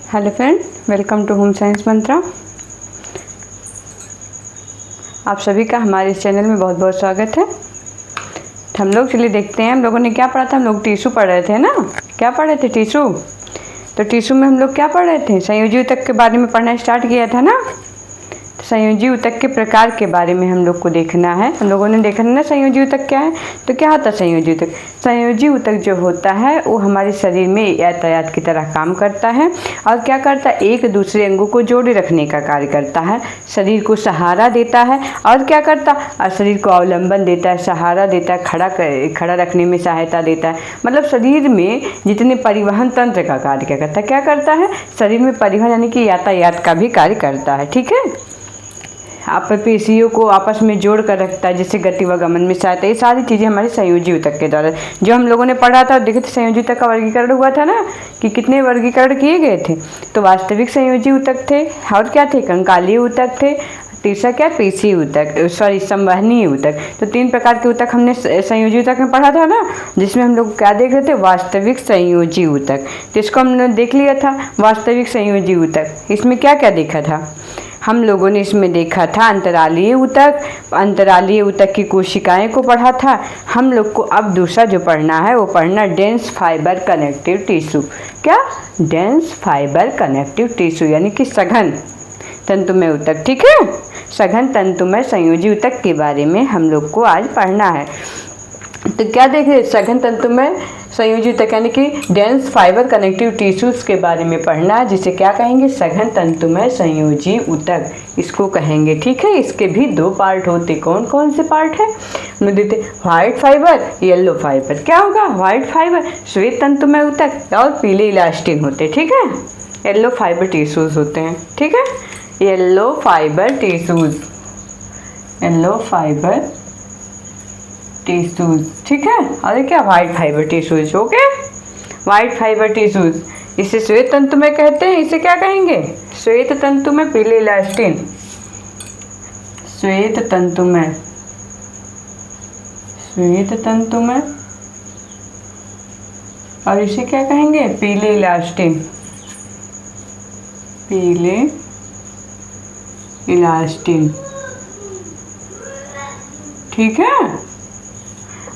Hello friend, welcome to home science mantra. आप सभी का हमारे इस चैनल में बहुत बहुत स्वागत है। हम लोग चलिए देखते हैं हम लोगों ने क्या पढ़ा था। हम लोग टिश्यू पढ़ रहे थे ना। क्या पढ़ रहे थे? टिश्यू। तो टिश्यू में हम लोग क्या पढ़ रहे थे? संयोजी ऊतक के बारे में पढ़ना स्टार्ट किया था ना। संयोजी ऊतक के प्रकार के बारे में हम लोग को देखना है। हम लोगों ने देखा ना संयोजी ऊतक क्या है। तो क्या होता है संयोजी ऊतक? संयोजी ऊतक जो होता है वो हमारे शरीर में यातायात की तरह काम करता है और क्या करता है, एक दूसरे अंगों को जोड़े रखने का कार्य करता है, शरीर को सहारा देता है और क्या करता है, और शरीर को अवलंबन देता है, सहारा देता है, खड़ा रखने में सहायता देता है। मतलब शरीर में जितने परिवहन तंत्र का कार्य क्या करता है, शरीर में परिवहन यानी कि यातायात का भी कार्य करता है। ठीक है। आप पेशियों को आपस में जोड़ कर रखता है, जिससे गति व गमन में सहायता। ये सारी चीज़ें हमारे संयोजी ऊतक के द्वारा जो हम लोगों ने पढ़ा था। देखे थे संयोजी ऊतक का वर्गीकरण हुआ था ना कि कितने वर्गीकरण किए गए थे। तो वास्तविक संयोजी ऊतक थे और क्या थे, कंकालीय ऊतक थे, तीसरा क्या, पेशी ऊतक, संवहनीय ऊतक। तो 3 प्रकार के ऊतक हमने संयोजी ऊतक में पढ़ा था ना, जिसमें हम लोग क्या देख रहे थे, वास्तविक संयोजी ऊतक। तो इसको हमने देख लिया था वास्तविक संयोजी ऊतक। इसमें क्या क्या देखा था हम लोगों ने? इसमें देखा था अंतरालीय ऊतक, अंतरालीय ऊतक की कोशिकाएं को पढ़ा था हम लोग को। अब दूसरा जो पढ़ना है वो पढ़ना डेंस फाइबर कनेक्टिव टिश्यू। क्या? डेंस फाइबर कनेक्टिव टिश्यू यानी कि सघन तंतुमय ऊतक। ठीक है। सघन तंतुमय संयोजी ऊतक के बारे में हम लोग को आज पढ़ना है। तो क्या देखे, सघन तंतुमय संयोजी ऊतक यानी कि डेंस फाइबर कनेक्टिव टिश्यूज के बारे में पढ़ना है, जिसे क्या कहेंगे, सघन तंतुमय संयोजी ऊतक इसको कहेंगे। ठीक है। इसके भी 2 पार्ट होते। कौन कौन से पार्ट है हम देते? White fibre, yellow fibre. क्या होगा? व्हाइट फाइबर श्वेत तंतुमय ऊतक और पीले इलास्टिन होते। ठीक है। येलो फाइबर टिश्यूज होते हैं। ठीक है। Yellow fibre tissues, yellow fibre tissues. ठीक है। और क्या, white fibre tissues. Okay, white fibre tissues इसे श्वेत तंतु में कहते हैं। इसे क्या कहेंगे? श्वेत तंतु में पीले इलास्टिन, श्वेत तंतु में, श्वेत तंतु में, और इसे क्या कहेंगे? पीले इलास्टिन, पीले इलास्टिन। ठीक है।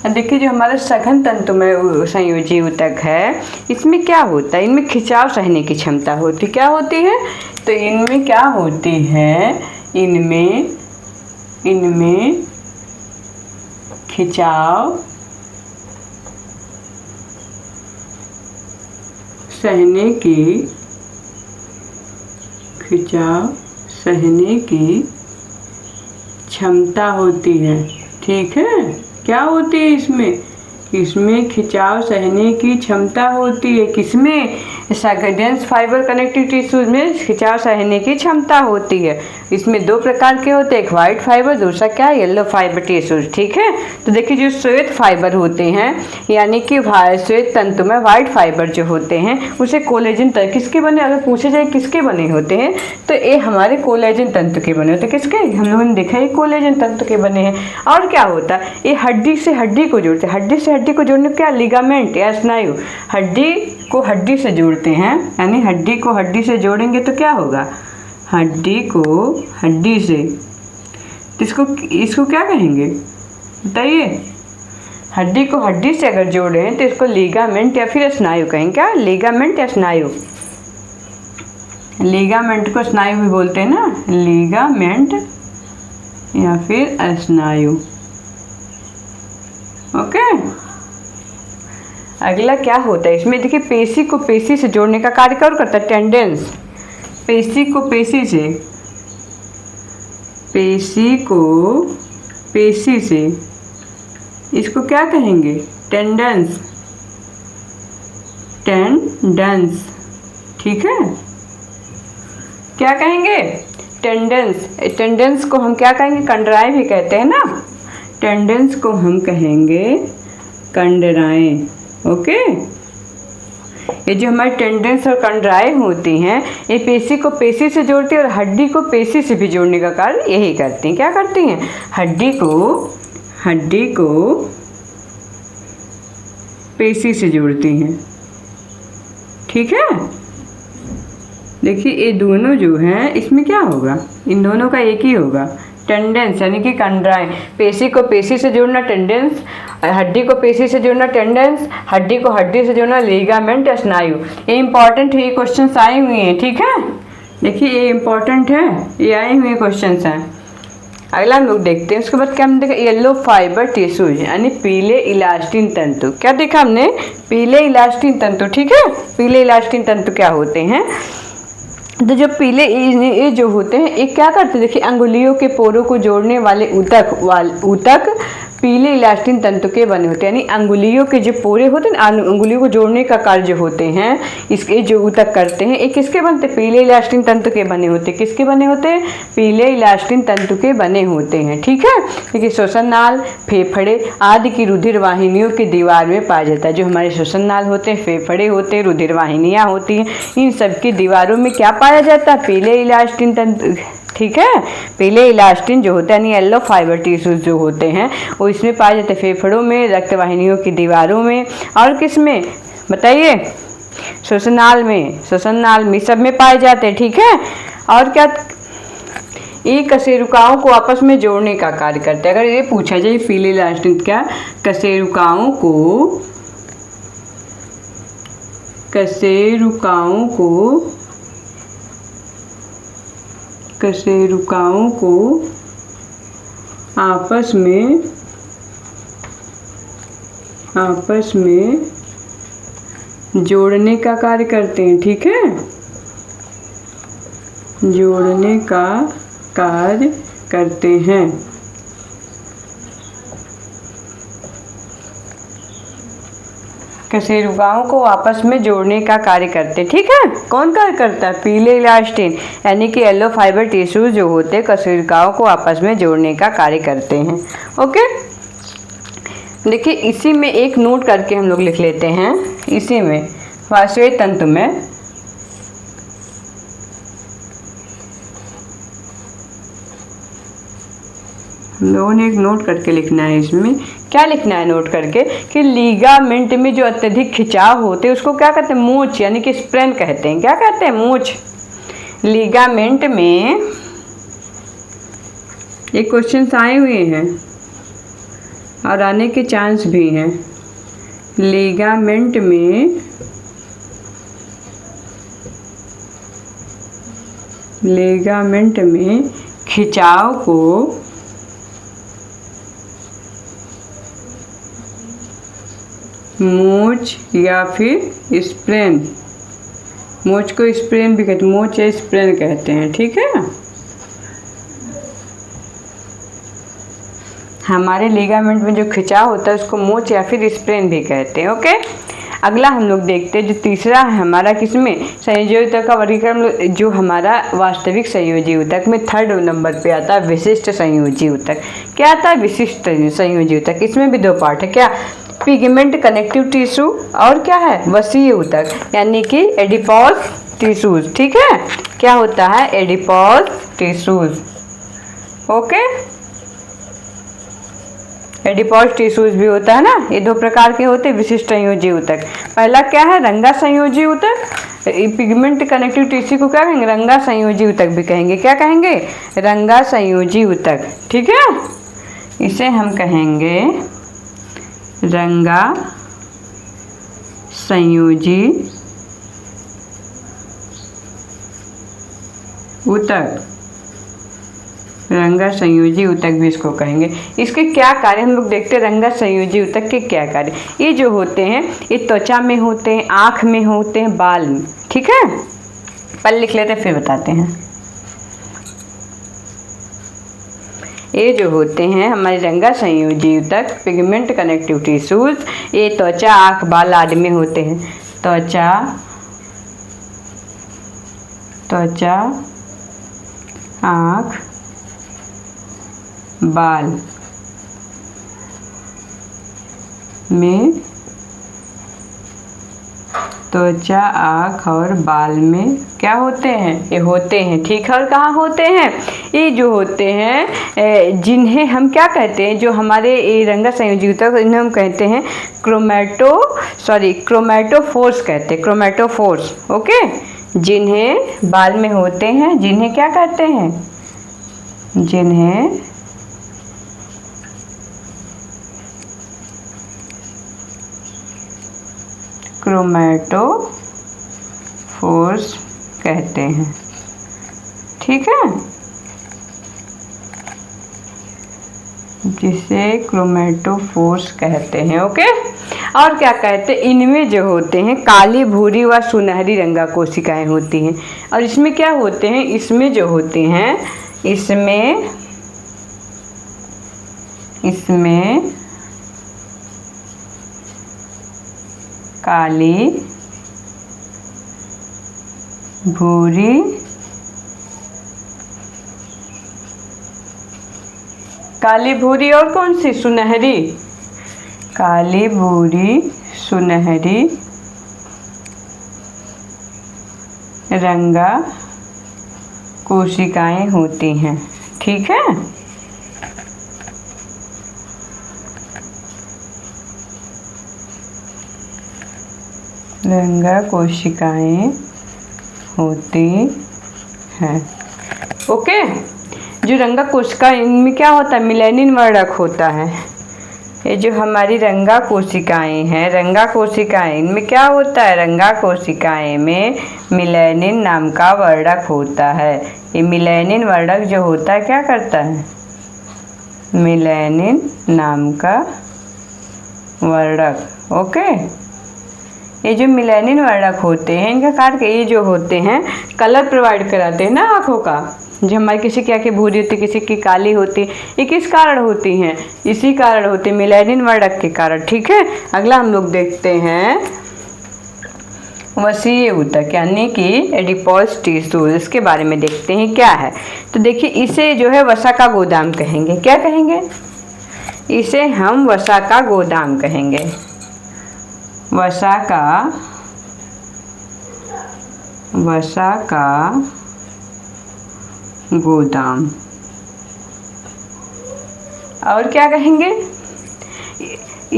देखिए जो हमारा सघन तंतुमय संयोजी ऊतक है, इसमें क्या होता है, इनमें खिंचाव सहने की क्षमता होती। क्या होती है? तो इनमें क्या होती है, इनमें खिंचाव सहने की क्षमता होती है। ठीक है। क्या होती है इसमें खिंचाव सहने की क्षमता होती है। किसमें? डेंस फाइबर कनेक्टिव टिश्यूज में खिंचाव सहने की क्षमता होती है। इसमें 2 प्रकार के होते हैं, एक व्हाइट फाइबर, दूसरा क्या, येलो फाइबर टिश्यूज। ठीक है। तो देखिए जो श्वेत फाइबर होते हैं यानी कि श्वेत तंतु में व्हाइट फाइबर जो होते हैं उसे कोलेजन किसके बने, अगर पूछे जाए किसके बने होते हैं तो ये हमारे कोलेजन तंतु के बने होते हैं। किसके? हम लोगों ने देखा है कोलेजन तंतु के बने हैं। और क्या होता है, ये हड्डी से हड्डी को जोड़ते हैं। हड्डी से हड्डी को जोड़ने क्या, लिगामेंट या स्नायु। हड्डी को हड्डी से जोड़ते हैं, यानी हड्डी को हड्डी से जोड़ेंगे तो क्या होगा, हड्डी को हड्डी से, इसको क्या कहेंगे बताइए? हड्डी को हड्डी से अगर जोड़े तो इसको लिगामेंट या फिर स्नायु कहेंगे। क्या? लिगामेंट या स्नायु। लिगामेंट को स्नायु भी बोलते हैं ना, लिगामेंट या फिर स्नायु। ओके। अगला क्या होता है इसमें, देखिए पेशी को पेशी से जोड़ने का कार्य कौन करता है, टेंडेंस। पेशी को पेशी से, पेशी को पेशी से, इसको क्या कहेंगे, टेंडेंस, टेंडेंस। ठीक है। क्या कहेंगे, टेंडेंस। टेंडेंस को हम क्या कहेंगे, कंडराएं भी कहते हैं ना। टेंडेंस को हम कहेंगे कंडराएं। ओके। ये जो हमारे टेंडेंस और कंडराएं होती हैं ये पेशी को पेशी से जोड़ती है और हड्डी को पेशी से भी जोड़ने का कार्य यही करती हैं। क्या करती हैं, हड्डी को पेशी से जोड़ती हैं। ठीक है। देखिए ये दोनों जो हैं इसमें क्या होगा, इन दोनों का एक ही होगा, टेंडेंस यानी कि कंडराएं। पेशी को पेशी से जोड़ना टेंडेंस, हड्डी को पेशी से जोड़ना टेंडेंस, हड्डी को हड्डी से जोड़ना लिगामेंट या स्नायु। ये इंपॉर्टेंट है, ये क्वेश्चन आए हुए हैं, ठीक है। देखिए ये इंपॉर्टेंट है, ये आए हुए क्वेश्चन हैं। अगला हम लोग देखते हैं, उसके बाद क्या हमने देखा, येलो फाइबर टिश्यूज यानी पीले इलास्टिन तंतु। क्या देखा हमने, पीले इलास्टिन तंतु, ठीक है। पीले इलास्टिन तंतु क्या होते हैं, तो जो पीले ये जो होते हैं ये क्या करते हैं, देखिए अंगुलियों के पोरों को जोड़ने वाले ऊतक पीले इलास्टिन तंतु के बने होते हैं। यानी अंगुलियों के जो पोरे होते हैं, अंगुलियों को जोड़ने का कार्य होते हैं, इसके जो ऊतक करते हैं, ये किसके बनते हैं, पीले इलास्टिन तंतु के बने होते हैं। किसके बने होते हैं, पीले इलास्टिन तंतु के बने होते हैं, ठीक है। देखिए श्वसन नाल, फेफड़े आदि की रुधिर वाहिनियों की दीवार में पाया जाता है। जो हमारे श्वसन नाल होते हैं, फेफड़े होते हैं, रुधिर वाहिनियाँ होती हैं, इन सब की दीवारों में क्या पाया जाता है, पीले इलास्टिन तंतु, ठीक है। पीले इलास्टिन जो होता है यानी येलो फाइबर टिश्यूज जो होते हैं वो इसमें पाए जाते हैं, फेफड़ों में, रक्त वाहिनियों की दीवारों में, और किस में बताइए, श्वसनाल में सब में पाए जाते हैं, ठीक है। और क्या, ये कशेरुकाओं को आपस में जोड़ने का कार्य करते हैं। अगर ये पूछा जाए पीले इलास्टिन क्या कशेरुकाओं को आपस में जोड़ने का कार्य करते हैं, ठीक है। जोड़ने का कार्य करते हैं। कशेरुकाओं को आपस में जोड़ने का कार्य करते हैं, ठीक है। कौन कार्य करता है, पीले इलास्टिन यानी कि येलो फाइबर टिश्यूज जो होते हैं कशेरुकाओं को आपस में जोड़ने का कार्य करते हैं, ओके। देखिए इसी में एक नोट करके हम लोग लिख लेते हैं, इसी में श्वेत तंतु में हम लोगों ने एक नोट करके लिखना है। इसमें क्या लिखना है नोट करके कि लीगामेंट में जो अत्यधिक खिंचाव होते हैं उसको क्या कहते हैं, मोच यानी कि स्प्रेन कहते हैं। क्या कहते हैं, मोच। लीगामेंट में ये क्वेश्चन आए हुए हैं और आने के चांस भी हैं। लीगामेंट में खिंचाव को मोच या फिर स्प्रेन, मोच को स्प्रेन भी कहते हैं, मोच या स्प्रेन कहते हैं, ठीक है। हमारे लिगामेंट में जो खिंचाव होता है उसको मोच या फिर स्प्रेन भी कहते हैं, ओके। अगला हम लोग देखते हैं जो तीसरा है हमारा किसमें, संयोजी ऊतक का वर्गीकरण, जो हमारा वास्तविक संयोजी ऊतक में 3rd नंबर पे आता है विशिष्ट संयोजी ऊतक। क्या आता है, विशिष्ट संयोजी ऊतक। इसमें भी 2 पार्ट है, क्या, पिगमेंट कनेक्टिव टिश्यू और क्या है, वसीय ऊतक यानी कि एडिपोज टिश्यूज, ठीक है। क्या होता है, adipose tissues, okay. Adipose tissues भी होता है ना, ये 2 प्रकार के होते हैं विशिष्ट संयोजी ऊतक। पहला क्या है, रंगा संयोजी ऊतक। पिगमेंट कनेक्टिव टिश्यू को क्या कहेंगे, रंगा संयोजी ऊतक भी कहेंगे। क्या कहेंगे, रंगा संयोजी ऊतक, ठीक है। इसे हम कहेंगे रंगा संयोजी ऊतक, रंगा संयोजी ऊतक भी इसको कहेंगे। इसके क्या कार्य हम लोग देखते हैं, रंगा संयोजी ऊतक के क्या कार्य। ये जो होते हैं ये त्वचा में होते हैं, आँख में होते हैं, बाल में, ठीक है। पहले लिख लेते हैं फिर बताते हैं। ये जो होते हैं हमारे रंगा संयोजी ऊतक, पिगमेंट कनेक्टिव टिश्यूज, ये त्वचा, आँख, बाल आदि में होते हैं। त्वचा, आँख, बाल में, त्वचा, आँख और बाल में क्या होते हैं, ये होते हैं, ठीक है। और कहाँ होते हैं, ये जो होते हैं जिन्हें हम क्या कहते हैं, जो हमारे ये रंगा संयोजी ऊतक, इन्हें हम कहते हैं क्रोमैटोफोर्स कहते हैं, क्रोमैटोफोर्स, ओके। जिन्हें बाल में होते हैं, जिन्हें क्या कहते हैं? जिन्हें क्रोमैटोफोर्स कहते हैं। ठीक है, जिसे क्रोमैटोफोर्स कहते हैं। ओके, और क्या कहते हैं? इनमें जो होते हैं काली, भूरी व सुनहरी रंगा कोशिकाएं होती हैं। और इसमें क्या होते हैं? इसमें जो होते हैं, इसमें काली, भूरी, काली, भूरी और कौन सी? सुनहरी। काली, भूरी, सुनहरी रंगा कोशिकाएं होती हैं। ठीक है, रंगा कोशिकाएं होती हैं। ओके, जो रंगा कोशिका, इनमें क्या होता है? मिलेनिन वर्णक होता है। ये जो हमारी रंगा कोशिकाएं हैं, रंगा कोशिकाएं, इनमें क्या होता है? रंगा कोशिकाएं में मिलेनिन नाम का वर्णक होता है। ये मिलेनिन वर्णक जो होता है क्या करता है? मिलेनिन नाम का वर्णक। ओके, ये जो मिलेनिन वर्णक होते हैं, इनका कार्य ये जो होते हैं कलर प्रोवाइड कराते हैं ना आँखों का। जो हमारी किसी की आँखें भूरी होती, किसी की काली होती, ये किस कारण होती हैं? इसी कारण होती, मिलेनिन वर्णक के कारण। ठीक है, अगला हम लोग देखते हैं वसीय ऊतक यानी कि एडिपोज टिश्यू। इसके बारे में देखते हैं क्या है। तो देखिए, इसे जो है वसा का गोदाम कहेंगे। क्या कहेंगे? इसे हम वसा का गोदाम कहेंगे। वसा का गोदाम। और क्या कहेंगे?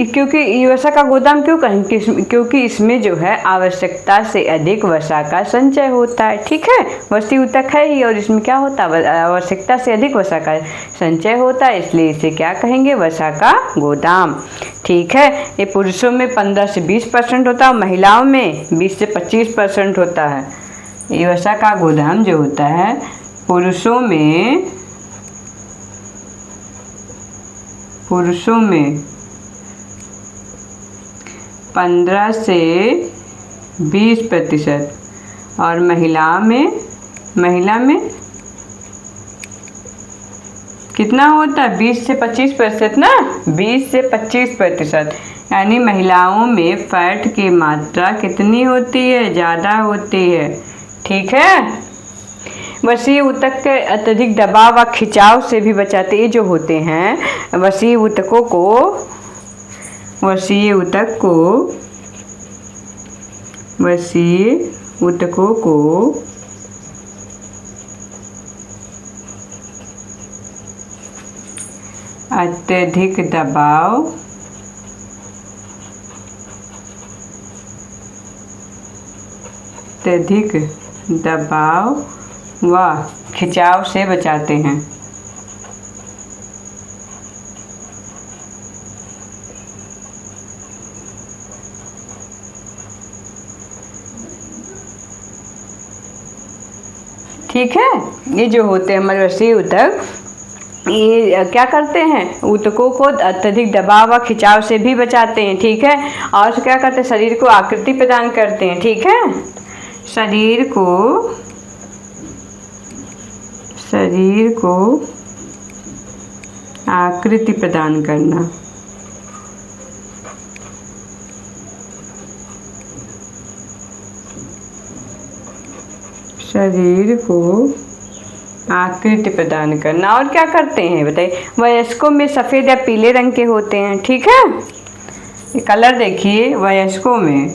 क्योंकि ये वसा का गोदाम क्यों कहेंगे? क्योंकि इसमें जो है आवश्यकता से अधिक वसा का संचय होता है। ठीक है, वसीय ऊतक है ही, और इसमें क्या होता है? आवश्यकता से अधिक वसा का संचय होता है, इसलिए इसे क्या कहेंगे? वसा का गोदाम। ठीक है, ये पुरुषों में 15 से 20% होता है, महिलाओं में 20 से 25% होता है। ये वसा का गोदाम जो होता है पुरुषों में 15 से 20% और महिला में कितना होता है? 20 से 25% ना, 20 से 25%। यानी महिलाओं में फैट की मात्रा कितनी होती है? ज़्यादा होती है। ठीक है, वसीय ऊतक के अत्यधिक दबाव व खिंचाव से भी बचाते। ये जो होते हैं वसीय ऊतकों को अत्यधिक दबाव व खिंचाव से बचाते हैं। ठीक है, ये जो होते हैं हमारे वसीय ऊतक, ये क्या करते हैं? ऊतकों को अत्यधिक दबाव व खिंचाव से भी बचाते हैं। ठीक है, और क्या करते हैं? शरीर को आकृति प्रदान करते हैं। ठीक है, शरीर को आकृति प्रदान करना। शरीर को आकृति प्रदान करना। और क्या करते हैं बताइए? वयस्कों में सफ़ेद या पीले रंग के होते हैं। ठीक है, ये कलर देखिए, वयस्कों में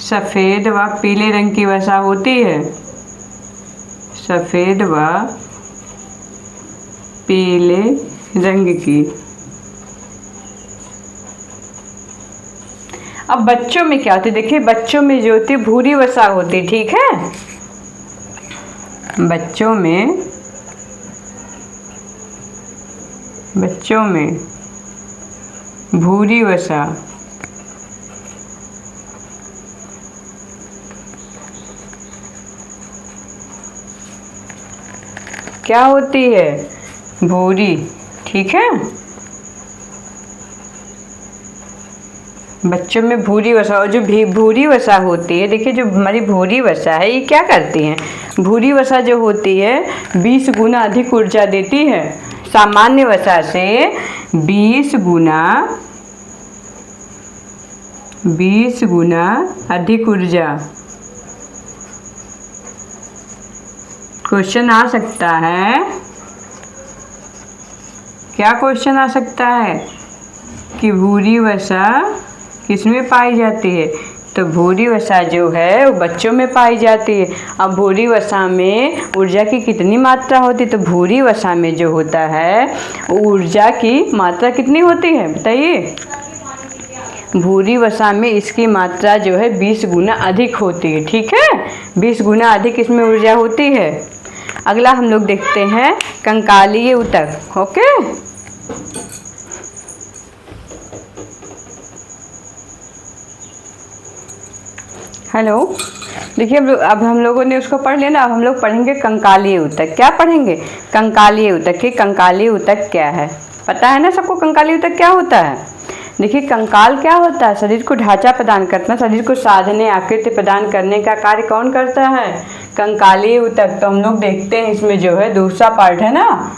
सफ़ेद व पीले रंग की वसा होती है। सफ़ेद व पीले रंग की। अब बच्चों में क्या होती है, देखिए बच्चों में जो होती है भूरी वसा होती है, ठीक है। बच्चों में भूरी वसा क्या होती है, भूरी, ठीक है। बच्चों में भूरी वसा, और जो भी भूरी वसा होती है, देखिए जो हमारी भूरी वसा है ये क्या करती हैं, भूरी वसा जो होती है 20 गुना अधिक ऊर्जा देती है सामान्य वसा से, 20 गुना अधिक ऊर्जा। क्वेश्चन आ सकता है, क्या क्वेश्चन आ सकता है कि भूरी वसा किसमें पाई जाती है, तो भूरी वसा जो है वो बच्चों में पाई जाती है। अब भूरी वसा में ऊर्जा की कितनी मात्रा होती है, तो भूरी वसा में जो होता है ऊर्जा की मात्रा कितनी होती है बताइए, भूरी वसा में इसकी मात्रा जो है 20 गुना अधिक होती है, ठीक है। 20 गुना अधिक इसमें ऊर्जा होती है। अगला हम लोग देखते हैं कंकालीय ऊतक, ओके। हेलो, देखिए अब हम लोगों ने उसको पढ़ लिया ना, अब हम लोग पढ़ेंगे कंकालीय ऊतक। क्या पढ़ेंगे, कंकालीय ऊतक। कि कंकालीय ऊतक क्या है, पता है ना सबको कंकालीय ऊतक क्या होता है। देखिए कंकाल क्या होता है, शरीर को ढांचा प्रदान करना, शरीर को साधने आकृति प्रदान करने का कार्य कौन करता है, कंकालीय ऊतक। तो हम लोग देखते हैं इसमें जो है दूसरा पार्ट है ना,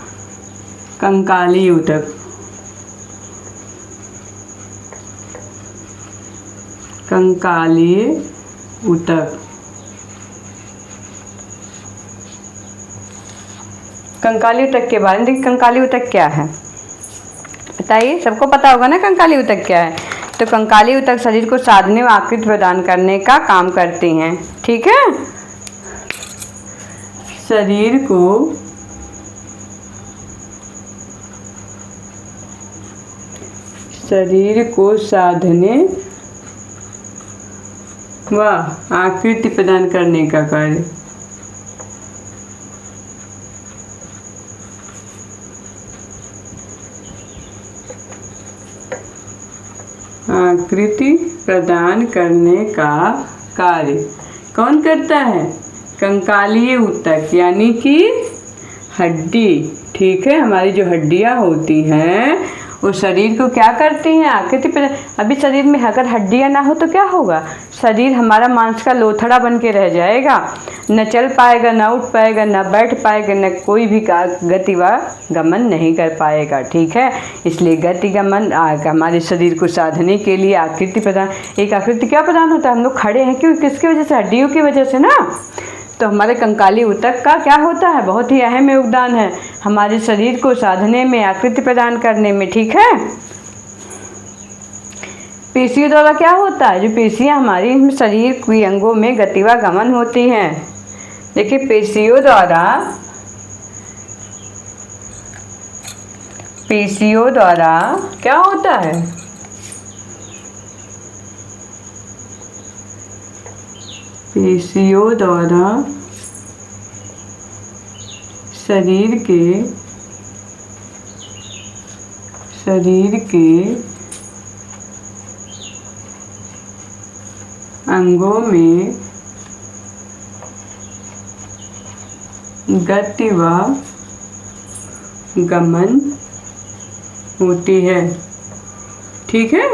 कंकालीय ऊतक। कंकालीय ऊतक, कंकालीय ऊतक के बारे में देखिए, कंकालीय ऊतक क्या है बताइए, सबको पता होगा ना कंकालीय ऊतक क्या है। तो कंकालीय ऊतक शरीर को साधने व आकृति प्रदान करने का काम करती हैं, ठीक है। शरीर को साधने व आकृति प्रदान करने का कार्य। आकृति प्रदान करने का कार्य कौन करता है, कंकालीय ऊतक, यानी कि हड्डी, ठीक है। हमारी जो हड्डियां होती हैं वो शरीर को क्या करती हैं, आकृति प्रदान। अभी शरीर में अगर हड्डियां ना हो तो क्या होगा, शरीर हमारा मांस का लोथड़ा बन के रह जाएगा, न चल पाएगा, न उठ पाएगा, न बैठ पाएगा, न कोई भी गति व गमन नहीं कर पाएगा, ठीक है। इसलिए गति गमन हमारे शरीर को साधने के लिए आकृति प्रदान, एक आकृति क्या प्रदान होता है, हम लोग खड़े हैं क्यों, किसकी वजह से, हड्डियों की वजह से ना। तो हमारे कंकालीय ऊतक का क्या होता है, बहुत ही अहम योगदान है हमारे शरीर को साधने में, आकृति प्रदान करने में, ठीक है। पेशियों द्वारा क्या होता है, जो पेशियां हमारी शरीर के अंगों में गति व गमन होती हैं। देखिए पेशियों द्वारा क्या होता है, पेशियों द्वारा शरीर के अंगों में गति व गमन होती है, ठीक है।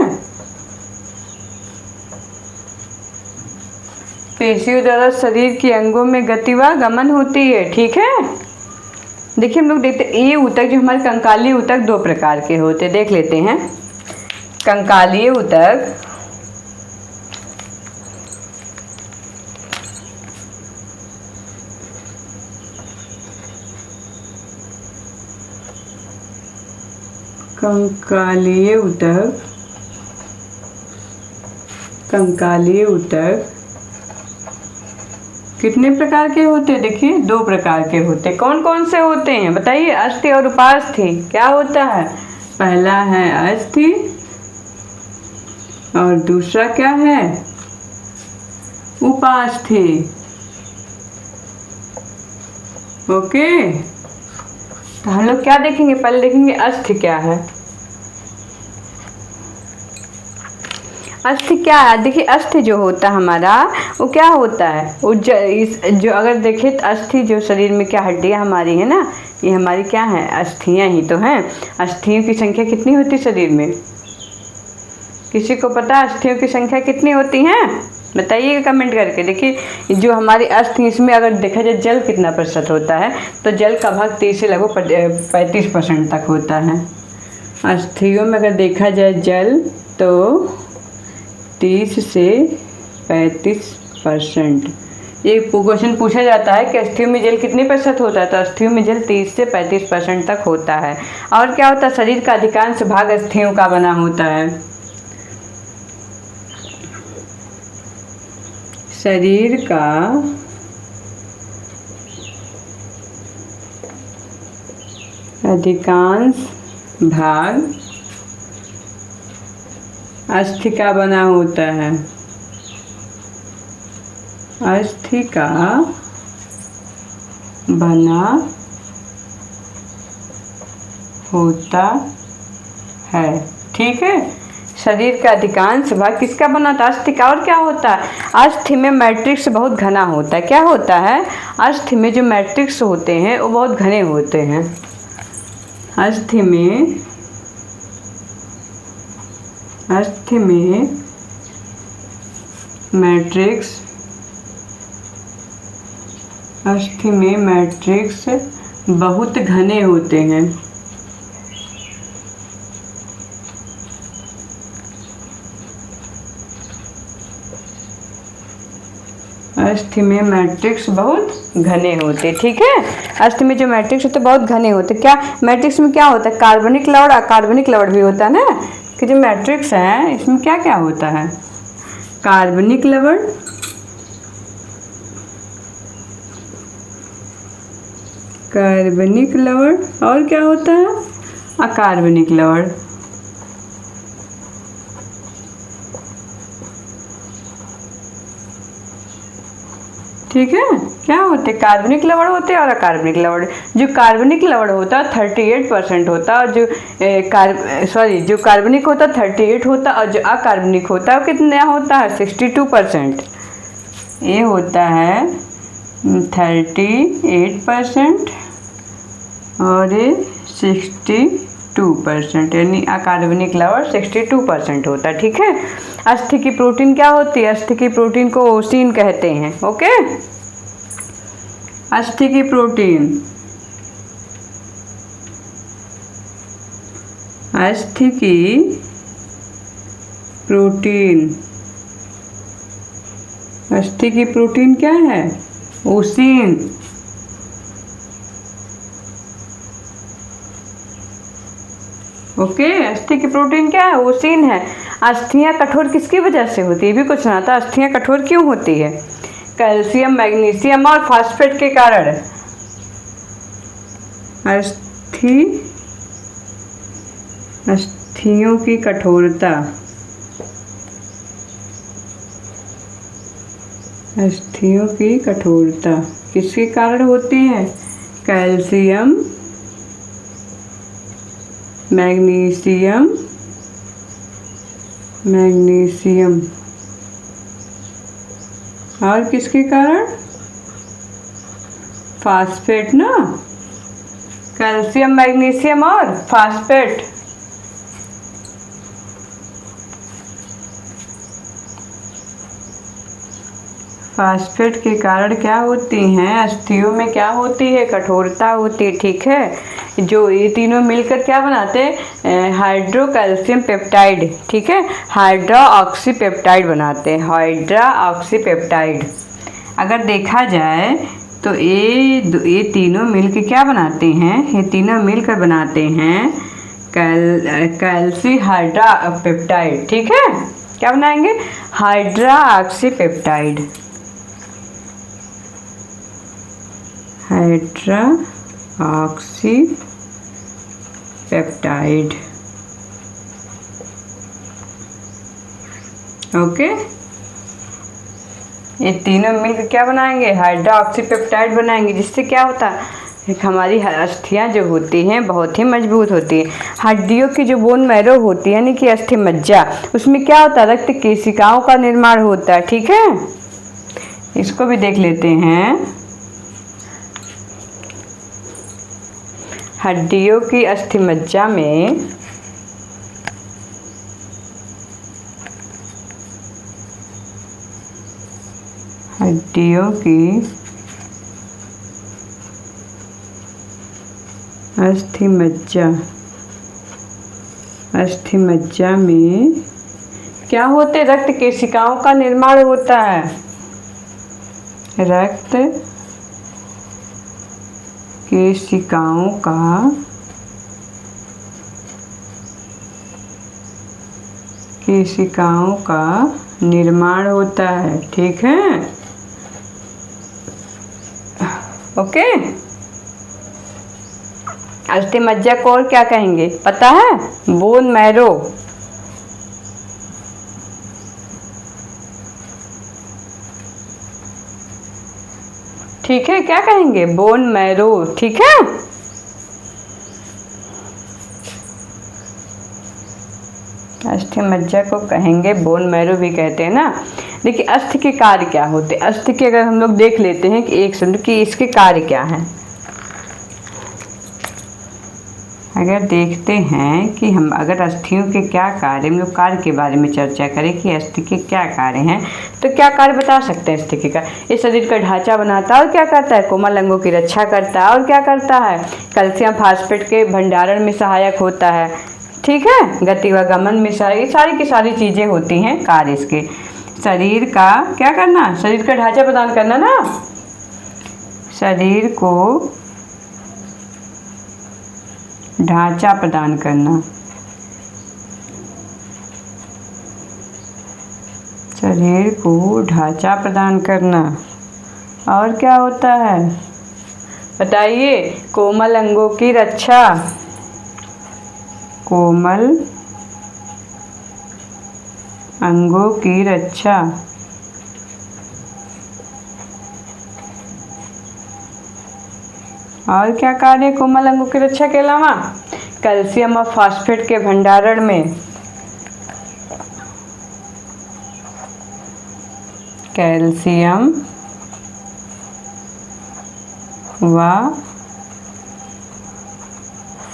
पेशियों द्वारा शरीर के अंगों में गति व गमन होती है, ठीक है। देखिए हम लोग देखते हैं ये ऊतक जो हमारे कंकालीय ऊतक दो प्रकार के होते हैं, देख लेते हैं। कंकालीय ऊतक कंकालीय ऊतक कितने प्रकार के होते हैं, देखिए दो प्रकार के होते हैं। कौन कौन से होते हैं बताइए, अस्थि और उपास्थि। क्या होता है, पहला है अस्थि और दूसरा क्या है, उपास्थि। ओके, तो हम लोग क्या देखेंगे, पहले देखेंगे अस्थि क्या है। अस्थि क्या है, देखिए अस्थि जो होता है हमारा वो क्या होता है, वो जो अगर देखें तो अस्थि जो शरीर में क्या हड्डियाँ हमारी है ना, ये हमारी क्या है, अस्थियाँ ही तो हैं। अस्थियों की संख्या कितनी होती है शरीर में, किसी को पता है अस्थियों की संख्या कितनी होती हैं, बताइएगा कमेंट करके। देखिए जो हमारी अस्थि, इसमें अगर देखा जाए जल कितना प्रतिशत होता है, तो जल का भाग 30 से लगभग 35% तक होता है। अस्थियों में अगर देखा जाए जल तो 30 से 35%। ये क्वेश्चन पूछा जाता है कि अस्थियों में जल कितने प्रतिशत होता है, तो अस्थियों में जल 30 से 35% तक होता है। और क्या होता है, शरीर का अधिकांश भाग अस्थियों का बना होता है। शरीर का अधिकांश भाग अस्थि का बना होता है, अस्थि का बना होता है, ठीक है। शरीर का अधिकांश भाग किसका बना होता है, अस्थि का। और क्या होता है, अस्थि में मैट्रिक्स बहुत घना होता है। क्या होता है, अस्थि में जो मैट्रिक्स होते हैं वो बहुत घने होते हैं। अस्थि में मैट्रिक्स, अस्थि में मैट्रिक्स बहुत घने होते हैं। अस्थि में मैट्रिक्स बहुत घने होते, ठीक है। अस्थि में जो मैट्रिक्स होते बहुत घने होते। क्या मैट्रिक्स में क्या होता है, कार्बनिक लवण, अकार्बनिक लवण भी होता है ना, कि जो मैट्रिक्स है इसमें क्या क्या होता है, कार्बनिक लवण, कार्बनिक लवण, और क्या होता है, अकार्बनिक लवण। ठीक है, क्या होते, कार्बनिक लवण होते हैं और अकार्बनिक लवण। जो कार्बनिक लवण होता है 38% होता है, और जो कार्बनिक होता है 38 होता है, और जो अकार्बनिक होता है वो कितना होता है, 62%। ये होता है 38% और ये 62%, यानी अकार्बनिक लवण 62% होता है, ठीक है। अस्थि की प्रोटीन क्या होती है, अस्थि की प्रोटीन को ओसीन कहते हैं। ओके, अस्थि की प्रोटीन, अस्थि की प्रोटीन, अस्थि की प्रोटीन क्या है, ओसीन। ओके, अस्थि की प्रोटीन क्या है, ओसीन है। अस्थियां कठोर किसकी वजह से होती है, ये भी कुछ ना था, अस्थियां कठोर क्यों होती है, कैल्शियम, मैग्नीशियम और फास्फेट के कारण। अस्थियों की कठोरता, अस्थियों की कठोरता किसके कारण होती है, कैल्शियम, मैग्नीशियम, और किसके कारण, फास्फेट ना, कैल्शियम, मैग्नीशियम और फास्फेट। फास्फेट के कारण क्या होती हैं, अस्थियों में क्या होती है, कठोरता होती है, ठीक है। जो ये तीनों मिलकर क्या बनाते हैं, हाइड्रो कैल्शियम पेप्टाइड, ठीक है, हाइड्रा ऑक्सी पेप्टाइड बनाते हैं, हाइड्रा ऑक्सी पेप्टाइड। अगर देखा जाए तो ये तीनों मिलकर क्या बनाते हैं, ये तीनों मिलकर बनाते हैं कैल्सी हाइड्रा पेप्टाइड, ठीक है। क्या बनाएंगे, hydra oxy peptide, hydra oxy peptide. Okay, ये तीनों मिलकर क्या बनाएंगे, हाइड्रोक्सीपेप्टाइड बनाएंगे, जिससे क्या होता है हमारी अस्थियां जो होती हैं बहुत ही मजबूत होती है। हड्डियों की जो बोन मैरो होती है यानी कि अस्थि मज्जा, उसमें क्या होता है, रक्त केशिकाओं का निर्माण होता है। ठीक है, इसको भी देख लेते हैं। हड्डियों की अस्थि मज्जा में हड्डियों की अस्थि मज्जा में क्या होते, रक्त केशिकाओं का निर्माण होता है। रक्त केशिकाओं का निर्माण होता है। ठीक है, ओके। अस्थि मज्जा को और क्या कहेंगे पता है, बोन मैरो। ठीक है, क्या कहेंगे, बोन मैरो। ठीक है, अस्थि मज्जा को कहेंगे बोन मैरो भी कहते हैं ना। देखिए अस्थि के कार्य क्या होते हैं, अस्थि के अगर हम लोग देख लेते हैं कि एक शब्द कि इसके कार्य क्या हैं। अगर देखते हैं कि हम अगर अस्थियों के क्या कार्य, हम लोग कार्य के बारे में चर्चा करें कि अस्थि के क्या कार्य हैं, तो क्या कार्य बता सकते हैं अस्थि के कार्य। इस शरीर का ढांचा बनाता है और क्या करता है, कोमल अंगों की रक्षा करता है और क्या करता है, कैल्शियम फास्फेट के भंडारण में सहायक होता है। ठीक है, गति व गमन में सहायक, ये सारी की सारी चीज़ें होती हैं कार्य इसके। शरीर का क्या करना, शरीर का ढांचा प्रदान करना ना, शरीर को ढांचा प्रदान करना, शरीर को ढांचा प्रदान करना। और क्या होता है बताइए, कोमल अंगों की रक्षा, कोमल अंगों की रक्षा। और क्या कार्य कोमल अंगों की रक्षा के अलावा, कैल्शियम और फास्फेट के भंडारण में, कैल्शियम व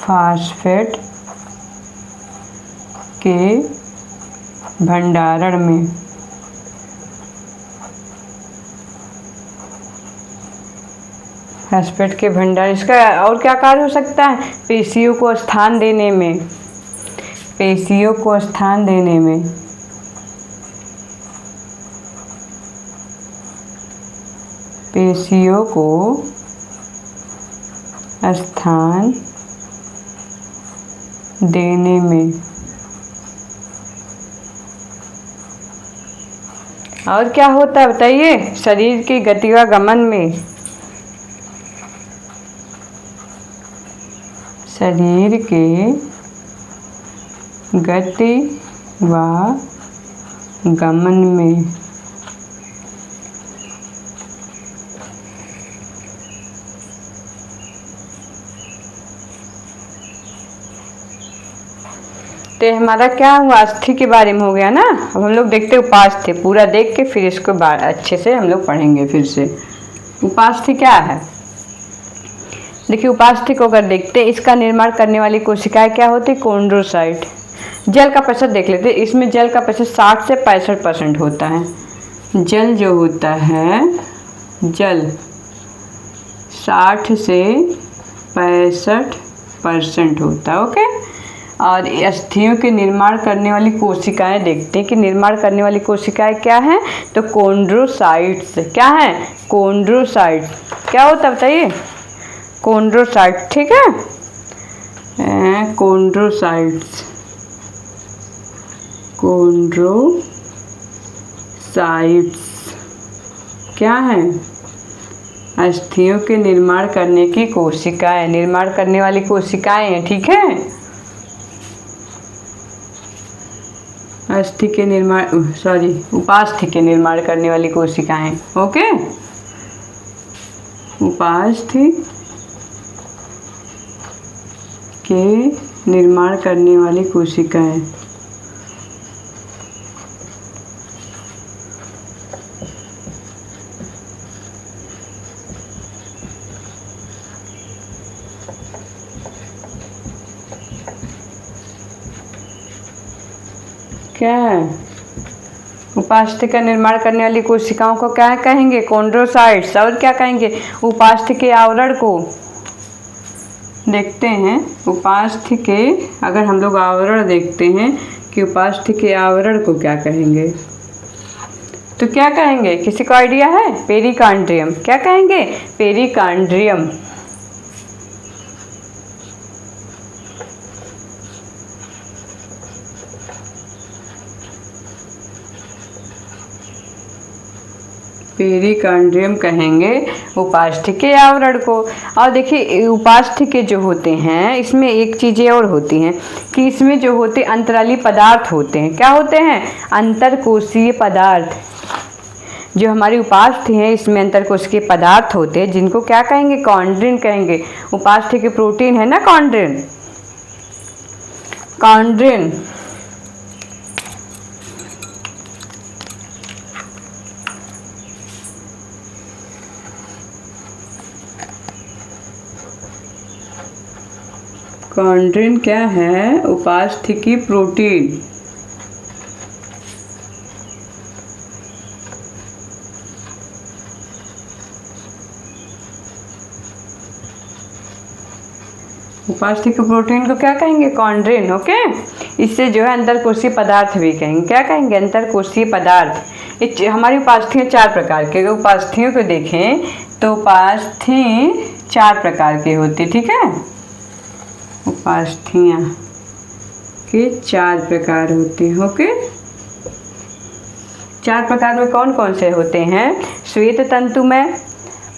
फास्फेट के भंडारण में। फास्फेट के भंडार, इसका और क्या कार्य हो सकता है, पेशियों को स्थान देने में, पेशियों को स्थान देने में, पेशियों को स्थान देने में। और क्या होता है बताइए, शरीर की गति व गमन में, शरीर के गति व गमन में। तो हमारा क्या हुआ, अस्थि के बारे में हो गया ना। अब हम लोग देखते उपास्थि, पूरा देख के फिर इसको अच्छे से हम लोग पढ़ेंगे फिर से। उपास्थि क्या है, देखिए उपास्थि को अगर देखते, इसका निर्माण करने वाली कोशिकाएं क्या होती है, कोन्ड्रोसाइट। जल का प्रतिशत देख लेते, इसमें जल का प्रतिशत 60 से 65% होता है। जल जो होता है, जल 60 से 65% होता है। ओके, और अस्थियों के निर्माण करने वाली कोशिकाएं देखते हैं कि निर्माण करने वाली कोशिकाएं क्या हैं, तो कोन्ड्रोसाइट्स। क्या है, कोन्ड्रोसाइट। क्या होता है बताइए, कोन्ड्रोसाइट। ठीक है, कोन्ड्रोसाइट्स, कोन्ड्रोसाइट्स क्या है, अस्थियों के निर्माण करने की कोशिकाएं, निर्माण करने वाली कोशिकाएं हैं। ठीक है, अस्थि के निर्माण उपास्थि के निर्माण करने वाली कोशिकाएं। ओके, उपास्थि के निर्माण करने वाली कोशिकाएं। क्या है? उपास्थि का निर्माण करने वाली कोशिकाओं को क्या कहेंगे? कॉन्ड्रोसाइट्स। और क्या कहेंगे? उपास्थि के आवरण को देखते हैं। उपास्थि के, अगर हम लोग आवरण देखते हैं कि उपास्थि के आवरण को क्या कहेंगे, तो क्या कहेंगे? किसी को आइडिया है? पेरिकांड्रियम। क्या कहेंगे? पेरिकांड्रियम। पेरिकांड्रियम कहेंगे उपास्थि के आवरण को। और देखिए उपास्थि के जो होते हैं, इसमें एक चीज़ें और होती हैं कि इसमें जो होते अंतराली पदार्थ होते हैं। क्या होते हैं? अंतरकोशीय पदार्थ। जो हमारी उपास्थि है इसमें अंतरकोशिकीय पदार्थ होते हैं, जिनको क्या कहेंगे? कॉन्ड्रिन कहेंगे। उपास्थि के प्रोटीन है ना कॉन्ड्रिन। कॉन्ड्रिन कॉन्ड्रिन क्या है? उपास्थि की प्रोटीन। उपास्थि के प्रोटीन को क्या कहेंगे? कॉन्ड्रिन। ओके, इससे जो है अंतरकोशीय पदार्थ भी कहेंगे। क्या कहेंगे? अंतरकोशीय पदार्थ। ये हमारी उपास्थियाँ 4 प्रकार के। उपास्थियों को देखें तो उपास्थि 4 प्रकार के होते। ठीक है, उपास्थियाँ के 4 प्रकार होते हैं। ओके, 4 प्रकार में कौन कौन से होते हैं? श्वेत तंतुमय,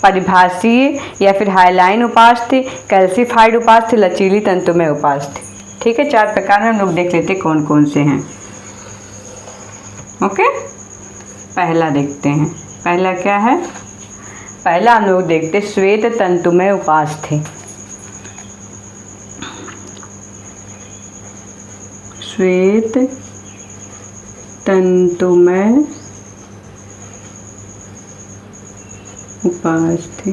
परिभाषीय या फिर हाइलाइन उपास्थि, कैल्सिफाइड उपास्थि, लचीली तंतुमय उपास्थि। ठीक है, 4 प्रकार में हम लोग देख लेते कौन कौन से हैं। ओके, पहला देखते हैं। पहला क्या है? पहला हम लोग देखते श्वेत तंतुमय उपास्थि। श्वेत तंतुमय उपास्थि।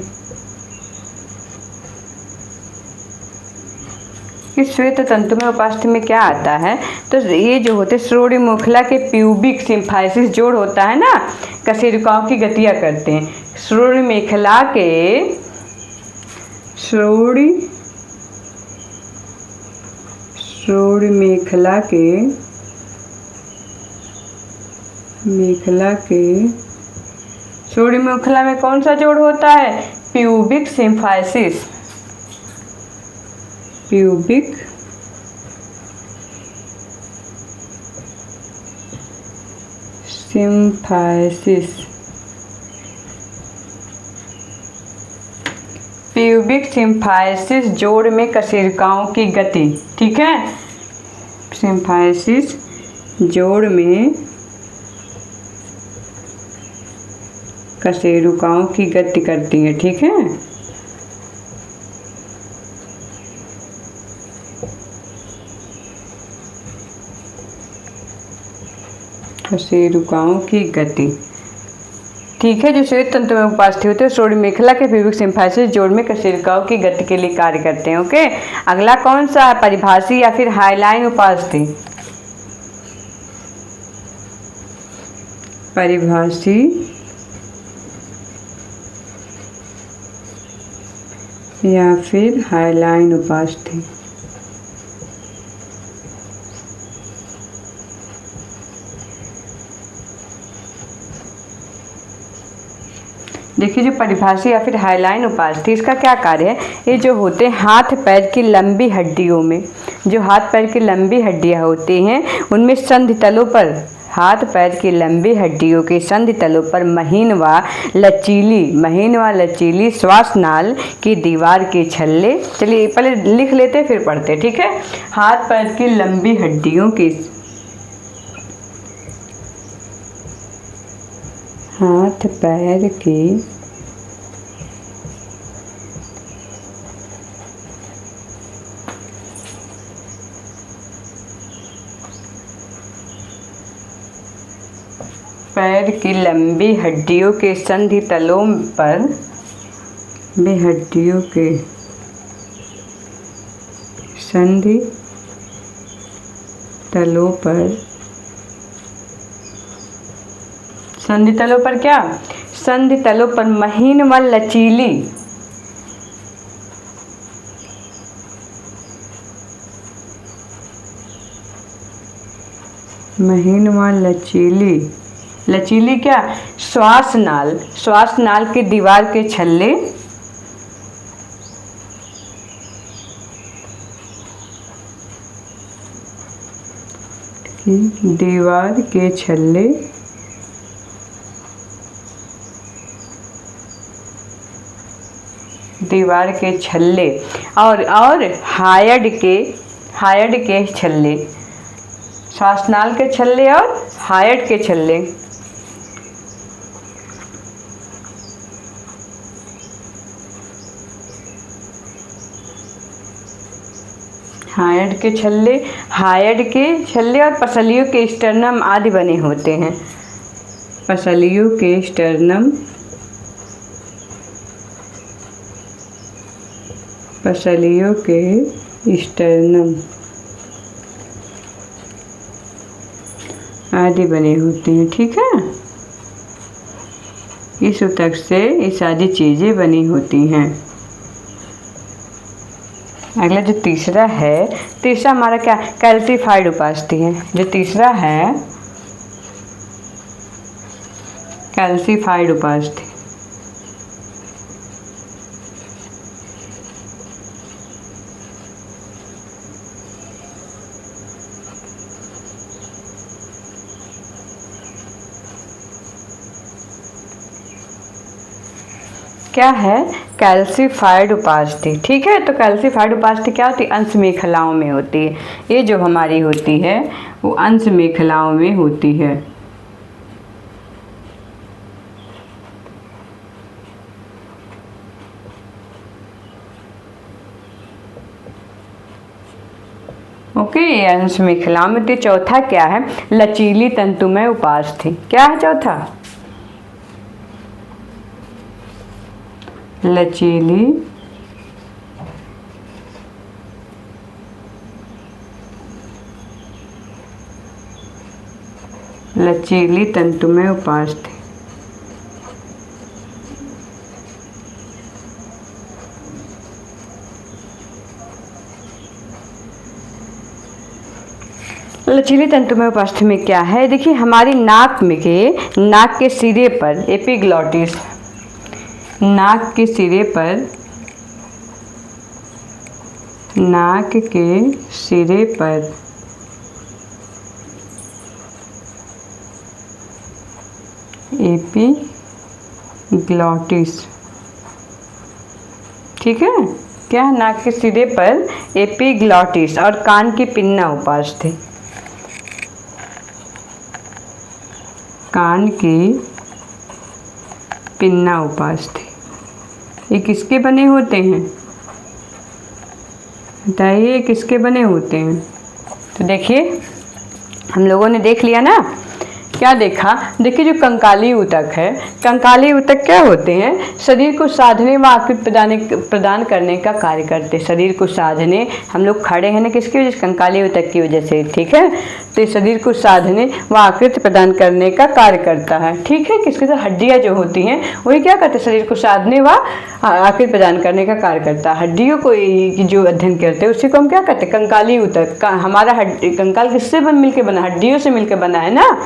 इस श्वेत तंतुमय उपास्थि में क्या आता है? तो ये जो होते श्रोणि मुखला के प्यूबिक सिम्फाइसिस जोड़ होता है ना, कशेरुकाओं की गतियाँ करते हैं। श्रोणि मेखला में कौन सा जोड़ होता है? Pubic symphysis. Pubic symphysis. Pubic symphysis जोड़ में कशेरुकाओं की गति। ठीक है, सिम्फाइसिस जोड़ में कशेरुकाओं की गति करती है। ठीक है, कशेरुकाओं की गति। ठीक है, जो श्वेत तंतु में उपास्थि होते हैं श्रोणि मेखला के प्यूबिक सिम्फाइसिस जोड़ में कशेरुकाओं की गति के लिए कार्य करते हैं। ओके, अगला कौन सा है? परिभाषी या फिर हाइलाइन उपास्थि। परिभाषी या फिर हाइलाइन उपास्थि। देखिए, जो परिभाषी या फिर हाइलाइन उपास्थि, इसका क्या कार्य है? ये जो होते हैं हाथ पैर की लंबी हड्डियों में, जो हाथ पैर की लंबी हड्डियां होती हैं उनमें संधि तलों पर, हाथ पैर की लंबी हड्डियों के संधि तलों पर महीन व लचीली श्वासनाल की दीवार के छल्ले। चलिए पहले लिख लेते फिर पढ़ते। ठीक है, हाथ पैर की लंबी हड्डियों के हाथ पैर की पैर की लंबी हड्डियों के संधि तलों पर हड्डियों के संधि तलों पर क्या? संधि तलों पर महीन व लचीली लचीली क्या? श्वास नाल की दीवार के छल्ले दीवार के छल्ले और हायड के छल्ले, श्वासनाल के छल्ले और हायड के छल्ले। हायड के छल्ले और पसलियों के स्टर्नम आदि बने होते हैं। पसलियों के स्टर्नम आदि बने होते हैं। ठीक है, इस ऊतक से ये सारी चीज़ें बनी होती हैं। अगला जो तीसरा हमारा क्या? कैल्सीफाइड उपास्थि है। जो तीसरा है कैल्सीफाइड उपास्थि। क्या है? कैल्सीफाइड उपास्थि। ठीक है, तो कैल्सीफाइड उपास्थि क्या होती है? अंश मेखलाओं में होती है। ये जो हमारी होती है वो अंश मेखलाओं में होती है। ओके, ये अंश मेखलाओं में होती है। चौथा क्या है? लचीली तंतुमय उपास्थि। क्या है चौथा? लचीली तंतुमय उपास्थि। लचीली तंतुमय उपास्थि में क्या है? देखिए, हमारी नाक के सिरे पर एपिग्लॉटिस, नाक के सिरे पर एपिग्लॉटिस। ठीक है, क्या है? नाक के सिरे पर एपिग्लॉटिस और कान की पिन्ना उपास्थि। कान की पिन्ना उपास्थि ये किसके बने होते हैं? बताइए, किसके बने होते हैं? तो देखिए, हम लोगों ने देख लिया ना, क्या देखा? देखिए, जो कंकाली ऊतक है, कंकाली ऊतक क्या होते हैं? शरीर को साधने व आकृति प्रदान करने का कार्य करते हैं। शरीर को साधने, हम लोग खड़े हैं ना, किसकी वजह से? कंकाली ऊतक की वजह से। ठीक है, तो शरीर को साधने व आकृति प्रदान करने का कार्य करता है। ठीक है, किसके साथ? हड्डियाँ जो होती हैं वही क्या करते हैं? शरीर को साधने व आकृति प्रदान करने का कार्य करता है। हड्डियों को जो अध्ययन करते हैं उसी को हम क्या कहते हैं? कंकाली ऊतक। हमारा कंकाल किससे मिलकर बना? हड्डियों से मिलकर बना है ना।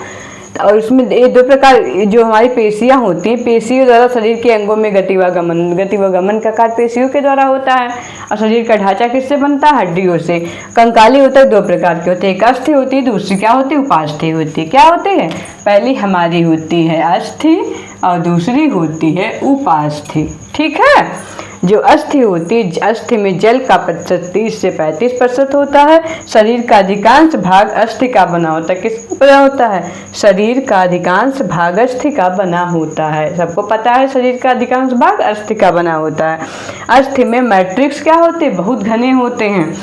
और उसमें ये दो प्रकार जो हमारी पेशियां होती हैं, पेशियों द्वारा शरीर के अंगों में गति व गमन का कार्य पेशियों के द्वारा होता है। और शरीर का ढांचा किससे बनता है? हड्डियों से। कंकाली ऊतक दो प्रकार के होते हैं, एक अस्थि होती है, दूसरी क्या होती है? उपास्थि होती है। क्या होती है? पहली हमारी होती है अस्थि और दूसरी होती है उपास्थि। ठीक है, जो अस्थि होती है, अस्थि में जल का प्रतिशत 30 से 35% होता है। शरीर का अधिकांश भाग अस्थि का बना होता है। किसका बना होता है? शरीर का अधिकांश भाग अस्थि का बना होता है। सबको पता है शरीर का अधिकांश भाग अस्थि का बना होता है। अस्थि में मैट्रिक्स क्या होते हैं? बहुत घने होते हैं।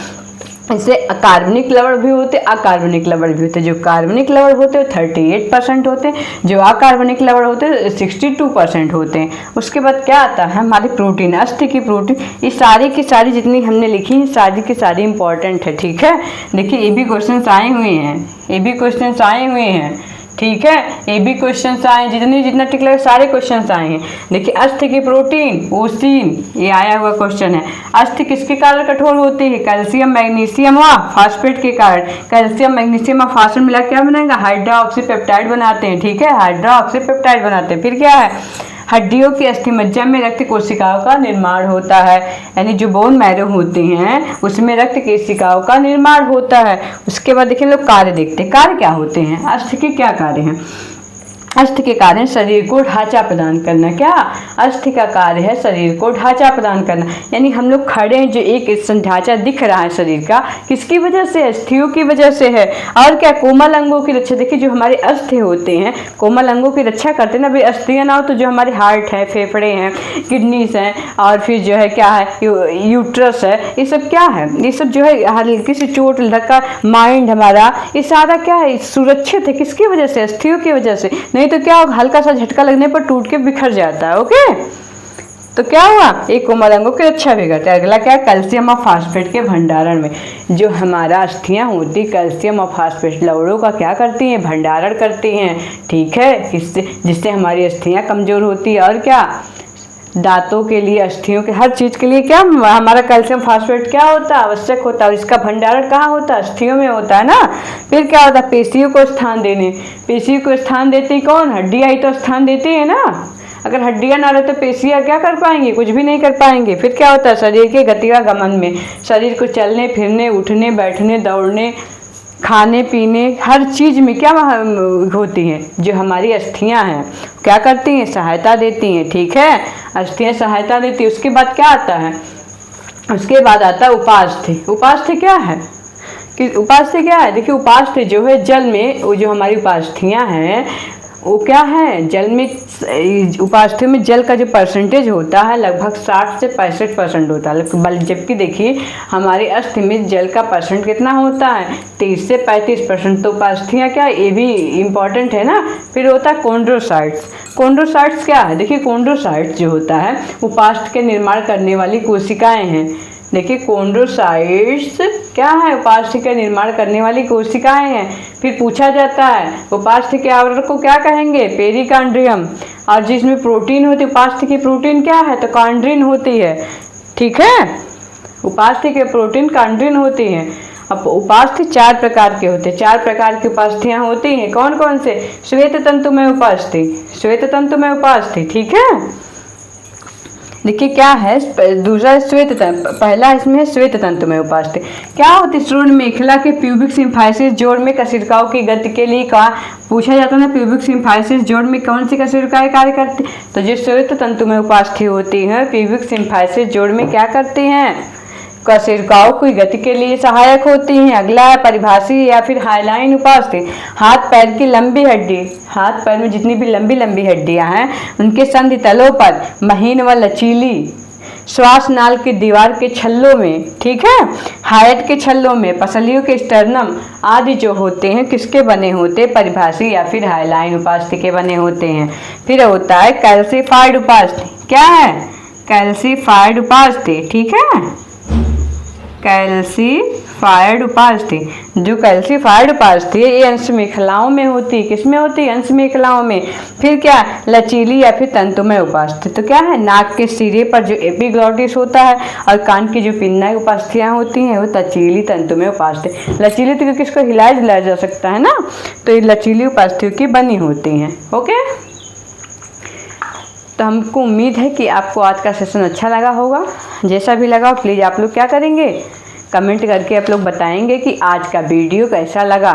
इससे कार्बनिक लवण भी होते, अकार्बनिक लवण भी होते। जो कार्बनिक लवण होते हैं 38% होते हैं, जो अकार्बनिक लवण होते हैं 62% होते हैं। उसके बाद क्या आता है? हमारी प्रोटीन, अस्थि की प्रोटीन। ये सारी की सारी जितनी हमने लिखी है सारी की सारी इंपॉर्टेंट है, ठीक है। देखिए ये भी क्वेश्चन आए हुए हैं, ये भी क्वेश्चन आए हुए हैं, ठीक है। ये भी क्वेश्चन आए, जितना टिक लगे सारे क्वेश्चन आए हैं। देखिए अस्थि की प्रोटीन ओसीन, ये आया हुआ क्वेश्चन है। अस्थि किसके कारण कठोर होती है? कैल्शियम मैग्नीशियम व फास्फेट के कारण। कैल्शियम मैग्नीशियम और फास्फेट मिला क्या बनाएगा? हाइड्रोक्सीपेप्टाइड बनाते हैं, ठीक है, हाइड्रोक्सीपेप्टाइड बनाते हैं। फिर क्या है? हड्डियों की अस्थिमज्जा में रक्त कोशिकाओं का निर्माण होता है, यानी जो बोन मैरो होते हैं उसमें रक्त कोशिकाओं का निर्माण होता है। उसके बाद देखिए लोग कार्य देखते हैं। कार्य क्या होते हैं? अस्थि के क्या कार्य हैं? अस्थि के कार्य शरीर को ढांचा प्रदान करना। क्या? अस्थि का कार्य है शरीर को ढांचा प्रदान करना, यानी हम लोग खड़े हैं, जो एक ढांचा दिख रहा है शरीर का, किसकी वजह से? अस्थियों की वजह से है। और क्या? कोमल अंगों की रक्षा। देखिए जो हमारे अस्थि होते हैं कोमल अंगों की रक्षा करते हैं ना। भाई अस्थियां ना हो तो जो हमारे हार्ट है, फेफड़े हैं, किडनीज हैं, और फिर जो है क्या है, यूट्रस है, ये सब क्या है? ये सब जो है हल्की सी चोट लगा, माइंड हमारा, ये सारा क्या है? सुरक्षित है। किसकी वजह से? अस्थियों की वजह से। नहीं तो क्या होगा? हल्का सा झटका लगने पर टूट के बिखर जाता है। ओके, तो क्या हुआ? एक कोमल अंगों की रक्षा भी करता है। अगला क्या? कैल्शियम और फास्फेट के भंडारण में। जो हमारा अस्थियां होती कैल्शियम और फास्फेट लवणों का क्या करती हैं? भंडारण करती हैं, ठीक है, जिससे हमारी अस्थियां कमजोर होती है। और क्या? दांतों के लिए, अस्थियों के, हर चीज के लिए क्या हमारा कैल्शियम फास्फेट क्या होता है? आवश्यक होता है। इसका भंडारण कहाँ होता है? अस्थियों में होता है ना। फिर क्या होता है? पेशियों को स्थान देने। पेशियों को स्थान देती कौन? हड्डियां ही तो स्थान देती है ना। अगर हड्डियां ना रहे तो पेशियां क्या कर पाएंगे? कुछ भी नहीं कर पाएंगे। फिर क्या होता है? शरीर के गति व गमन में, शरीर को चलने फिरने, उठने बैठने, दौड़ने, खाने पीने, हर चीज़ में क्या होती हैं? जो हमारी अस्थियां हैं क्या करती हैं? सहायता देती हैं, ठीक है, अस्थियां सहायता देती है। उसके बाद क्या आता है? उसके बाद आता है उपास्थि। उपास्थि क्या है? कि उपास्थि क्या है? देखिए उपास्थि जो है जल में, वो जो हमारी उपास्थियां हैं वो क्या है? जल में, उपास्थियों में जल का जो परसेंटेज होता है लगभग 60 से 65% होता है। जबकि देखिए हमारे अस्थि में जल का परसेंट कितना होता है? 30 से 35%। तो उपास्थियां क्या? ये भी इम्पॉर्टेंट है ना। फिर होता है कोंड्रोसाइट्स। कोंड्रोसाइट्स क्या है? देखिए कोंड्रोसाइट्स जो होता है उपास्थि के निर्माण करने वाली कोशिकाएं हैं। देखिए कोंड्रोसाइट्स क्या है? उपास्थि का निर्माण करने वाली कोशिकाएं हैं। फिर पूछा जाता है उपास्थि के आवरण को क्या कहेंगे? पेरिकांड्रियम। और जिसमें प्रोटीन होती है, उपास्थि की प्रोटीन क्या है? तो कांड्रिन होती है, ठीक है, उपास्थि के प्रोटीन कांड्रिन होती है। अब उपास्थि 4 प्रकार के होते हैं। 4 प्रकार की उपास्थियां होती हैं। कौन कौन से? श्वेत तंतु में उपास्थि, श्वेत तंतु में उपास्थि, ठीक है। देखिए क्या है? दूसरा श्वेत तंतु, पहला इसमें है श्वेत तंतु में उपास्थि। क्या होती है? श्रोण मेखला के प्यूबिक सिम्फाइसिस जोड़ में कशिकाओं की गति के लिए कहा पूछा जाता है ना, प्यूबिक सिम्फाइसिस जोड़ में कौन सी कशिकाएं कार्य करती? तो जो श्वेत तंतु में उपास्थि होती है प्यूबिक सिम्फाइसिस जोड़ में क्या करती हैं? कशिकाओं की गति के लिए सहायक होती हैं। अगला है परिभाषी या फिर हाइलाइन उपास्थि। हाथ पैर की लंबी हड्डी, हाथ पैर में जितनी भी लंबी लंबी हड्डियां हैं उनके संधि तलों पर महीन व लचीली, श्वास नाल की दीवार के छल्लों में, ठीक है, हाइट के छल्लों में, पसलियों के स्टर्नम आदि जो होते हैं किसके बने होते हैं? परिभाषी या फिर हाइलाइन उपास्थि के बने होते हैं। फिर होता है कैल्सीफाइड उपास्थि। क्या है? कैल्सीफाइड उपास्थि, ठीक है, कैल्सीफाइड उपास्थि। जो कैल्सीफाइड उपास्थि है ये अंश मेखलाओं में होती है। किसमें होती है? अंश मेखलाओं में। फिर क्या? लचीली या फिर तंतुमय उपास्थि। तो क्या है? नाक के सिरे पर जो एपिग्लॉटिस होता है और कान की जो पिन्नाई उपास्थियां होती हैं वो लचीली तंतुमय उपास्थि। लचीली तो किसको हिलाया जुलाया जा सकता है ना, तो ये लचीली उपास्थियों की बनी होती हैं। ओके, तो हमको उम्मीद है कि आपको आज का सेशन अच्छा लगा होगा। जैसा भी लगा प्लीज़ आप लोग क्या करेंगे? कमेंट करके आप लोग बताएंगे कि आज का वीडियो कैसा लगा।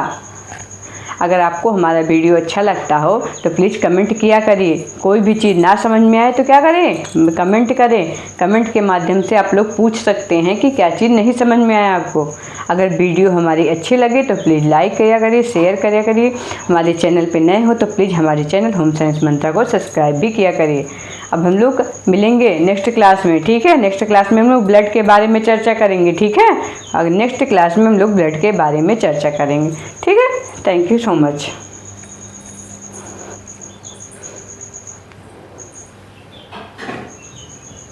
अगर आपको हमारा वीडियो अच्छा लगता हो तो प्लीज़ कमेंट किया करिए। कोई भी चीज़ ना समझ में आए तो क्या करें, कमेंट करें। कमेंट के माध्यम से आप लोग पूछ सकते हैं कि क्या चीज़ नहीं समझ में आया आपको। अगर वीडियो हमारी अच्छी लगे तो प्लीज़ लाइक किया करिए, शेयर किया करिए। हमारे चैनल पे नए हो तो प्लीज़ हमारे चैनल होम साइंस मंत्रा को सब्सक्राइब भी किया करिए। अब हम लोग मिलेंगे नेक्स्ट क्लास में, ठीक है। नेक्स्ट क्लास में हम लोग ब्लड के बारे में चर्चा करेंगे, ठीक है। अगर नेक्स्ट क्लास में हम लोग ब्लड के बारे में चर्चा करेंगे, ठीक है। Thank you so much.